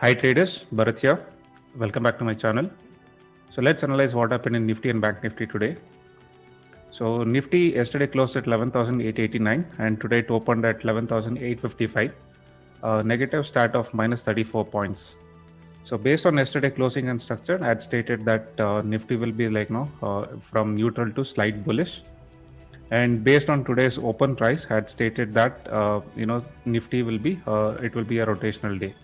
Hi traders, Bharat here. Welcome back to my channel. So let's analyze what happened in Nifty and Bank Nifty today. So Nifty yesterday closed at 11,889 and today it opened at 11,855. Negative start of minus 34 points. So based on yesterday closing and structure, I had stated that Nifty will be from neutral to slight bullish. And based on today's open price, I had stated that Nifty will be it will be a rotational day.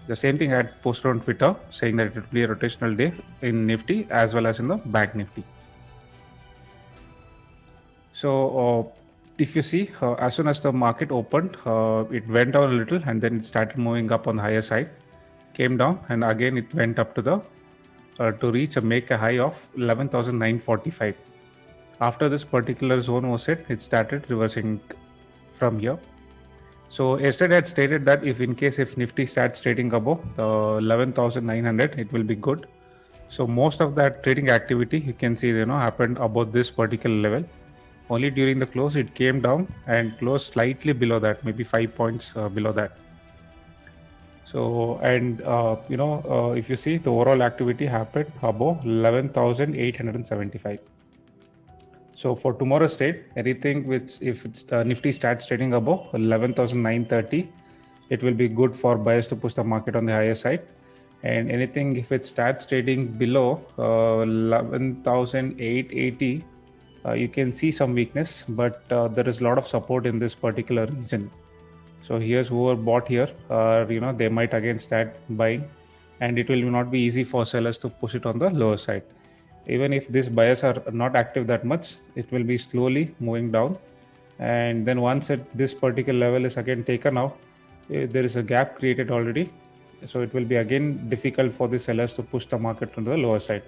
The same thing I had posted on Twitter saying that it will be a rotational day in Nifty as well as in the Bank Nifty. So if you see, as soon as the market opened, it went down a little and then it started moving up on the higher side, came down and again it went up to reach make a high of 11,945. After this particular zone was hit, it started reversing from here. So yesterday I had stated that if Nifty starts trading above 11,900, it will be good. So most of that trading activity you can see happened above this particular level. Only during the close it came down and closed slightly below that, maybe 5 points below that. So and if you see, the overall activity happened above 11,875. So for tomorrow's trade, anything which if it's Nifty starts trading above 11,930, it will be good for buyers to push the market on the higher side. And anything if it starts trading below 11,880, you can see some weakness, but there is a lot of support in this particular region. So here's whoever bought here, they might again start buying, and it will not be easy for sellers to push it on the lower side. Even if these buyers are not active that much, it will be slowly moving down. And then once this particular level is again taken out, there is a gap created already. So it will be again difficult for the sellers to push the market to the lower side.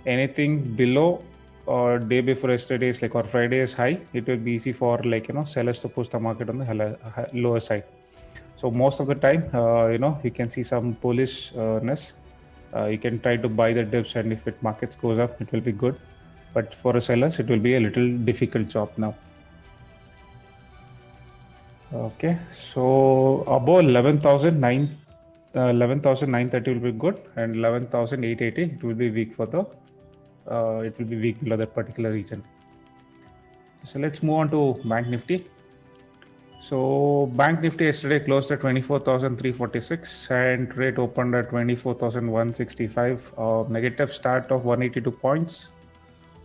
Anything below or day before yesterday's or Friday's high, it will be easy for sellers to push the market on the lower side. So most of the time, you can see some bullishness. You can try to buy the dips, and if it markets goes up, it will be good. But for a sellers, it will be a little difficult job now. Okay, so above 11,930 will be good, and 11,880 it will be weak for the it will be weak below that particular region. So let's move on to Bank Nifty. So Bank Nifty yesterday closed at 24,346 and today it opened at 24,165. Negative start of 182 points.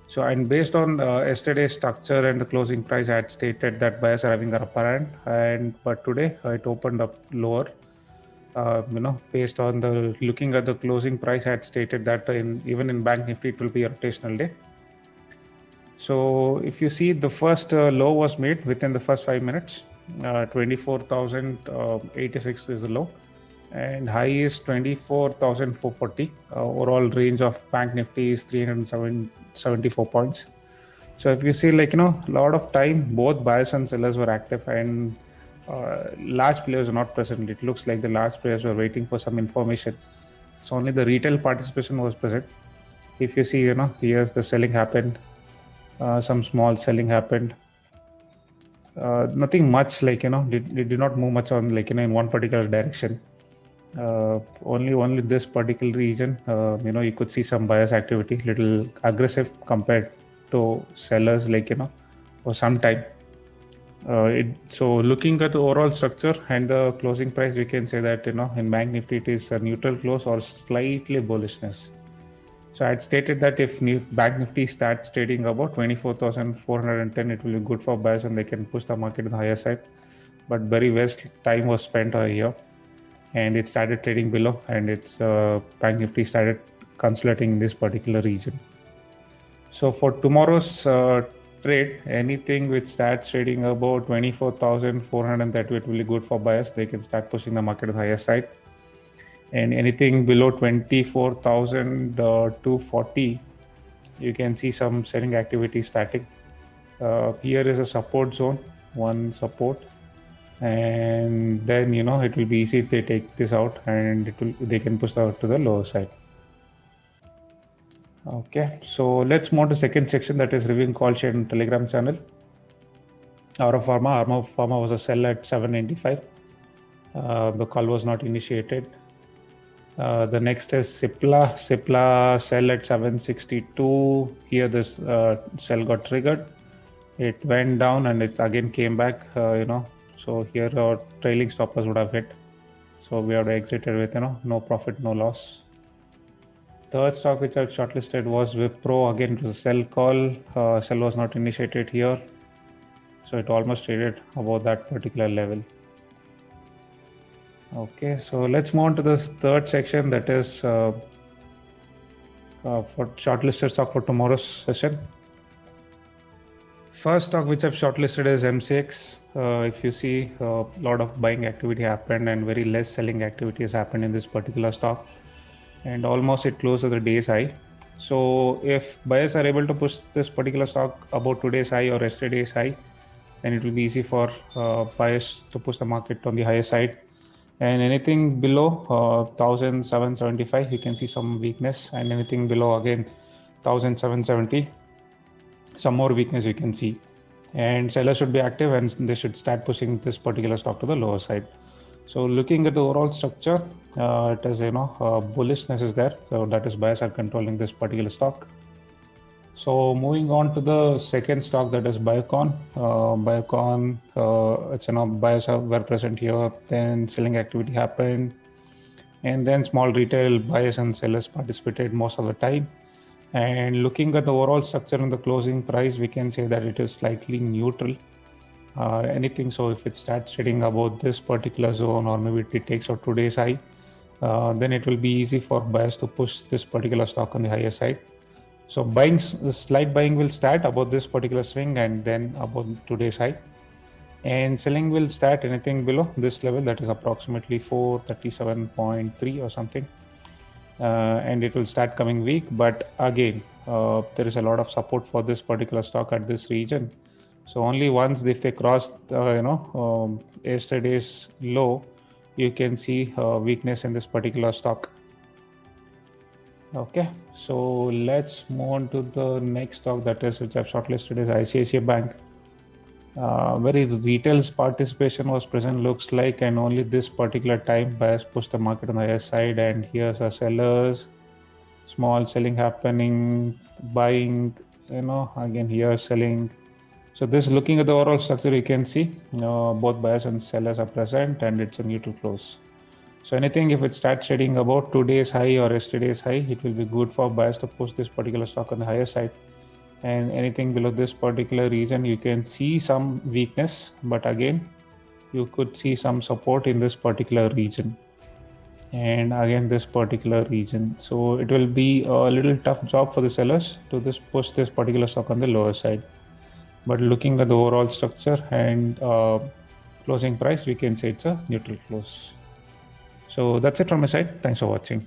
So and based on yesterday's structure and the closing price, I had stated that buyers are having an upper hand, but today it opened up lower. Based on the looking at the closing price, I had stated that even in Bank Nifty it will be a rotational day. So if you see, the first low was made within the first 5 minutes. 24,086 is the low, and high is 24,440. Overall range of Bank Nifty is 374 points. So if you see, a lot of time both buyers and sellers were active, and large players are not present. It looks like the large players were waiting for some information. So only the retail participation was present. If you see, here's the selling happened. Some small selling happened. Nothing much, it did not move much on in one particular direction. Only this particular region, you could see some buyers activity, little aggressive compared to sellers, for some time. So looking at the overall structure and the closing price, we can say that in Bank Nifty it is a neutral close or slightly bullishness. So I had stated that if Bank Nifty starts trading about 24,410, it will be good for buyers and they can push the market to the higher side. But very less time was spent here, and it started trading below, and its Bank Nifty started consolidating in this particular region. So for tomorrow's trade, anything which starts trading about 24,430, it will be good for buyers. They can start pushing the market to the higher side. And anything below 24,240, you can see some selling activity starting. Here is a support zone, one support, and then it will be easy if they take this out, and they can push out to the lower side. Okay, so let's move to second section, that is reviewing call sheet and Telegram channel. Aura Pharma was a sell at 795. The call was not initiated. The next is Cipla. Cipla sell at 762. Here this sell got triggered. It went down and it again came back. So here our trailing stop loss would have hit. So we have to exit it with no profit, no loss. Third stock which I've shortlisted was Wipro. Again, it was a sell call. Sell was not initiated here. So it almost traded above that particular level. Okay, so let's move on to this third section, that is for shortlisted stock for tomorrow's session. First stock which I've shortlisted is MCX. If you see, a lot of buying activity happened and very less selling activity has happened in this particular stock, and almost it closed at the day's high. So if buyers are able to push this particular stock above today's high or yesterday's high, then it will be easy for buyers to push the market on the higher side. And anything below 1775, you can see some weakness, and anything below again 1770, some more weakness you can see. And sellers should be active and they should start pushing this particular stock to the lower side. So looking at the overall structure, it is bullishness is there, so that is buyers are controlling this particular stock. So moving on to the second stock, that is Biocon. Biocon, it's buyers were present here, then selling activity happened, and then small retail buyers and sellers participated most of the time. And looking at the overall structure and the closing price, we can say that it is slightly neutral. Anything so if it starts trading above this particular zone, or maybe it takes out today's high, then it will be easy for buyers to push this particular stock on the higher side. So slight buying will start above this particular swing and then above today's high, and selling will start anything below this level, that is approximately 437.3 or something, and it will start coming weak. But again, there is a lot of support for this particular stock at this region. So only once if they cross yesterday's low, you can see weakness in this particular stock. Okay, so let's move on to the next stock, that is which I've shortlisted is ICICI Bank. Very retail's participation was present, looks like, and only this particular time buyers pushed the market on the higher side, and here's our sellers, small selling happening, buying, again here selling. So this, looking at the overall structure, you can see both buyers and sellers are present, and it's a neutral close. So anything if it starts trading about today's high or yesterday's high, it will be good for buyers to push this particular stock on the higher side. And anything below this particular region, you can see some weakness, but again, you could see some support in this particular region. And again, this particular region. So it will be a little tough job for the sellers to push this particular stock on the lower side. But looking at the overall structure and closing price, we can say it's a neutral close. So that's it from my side. Thanks for watching.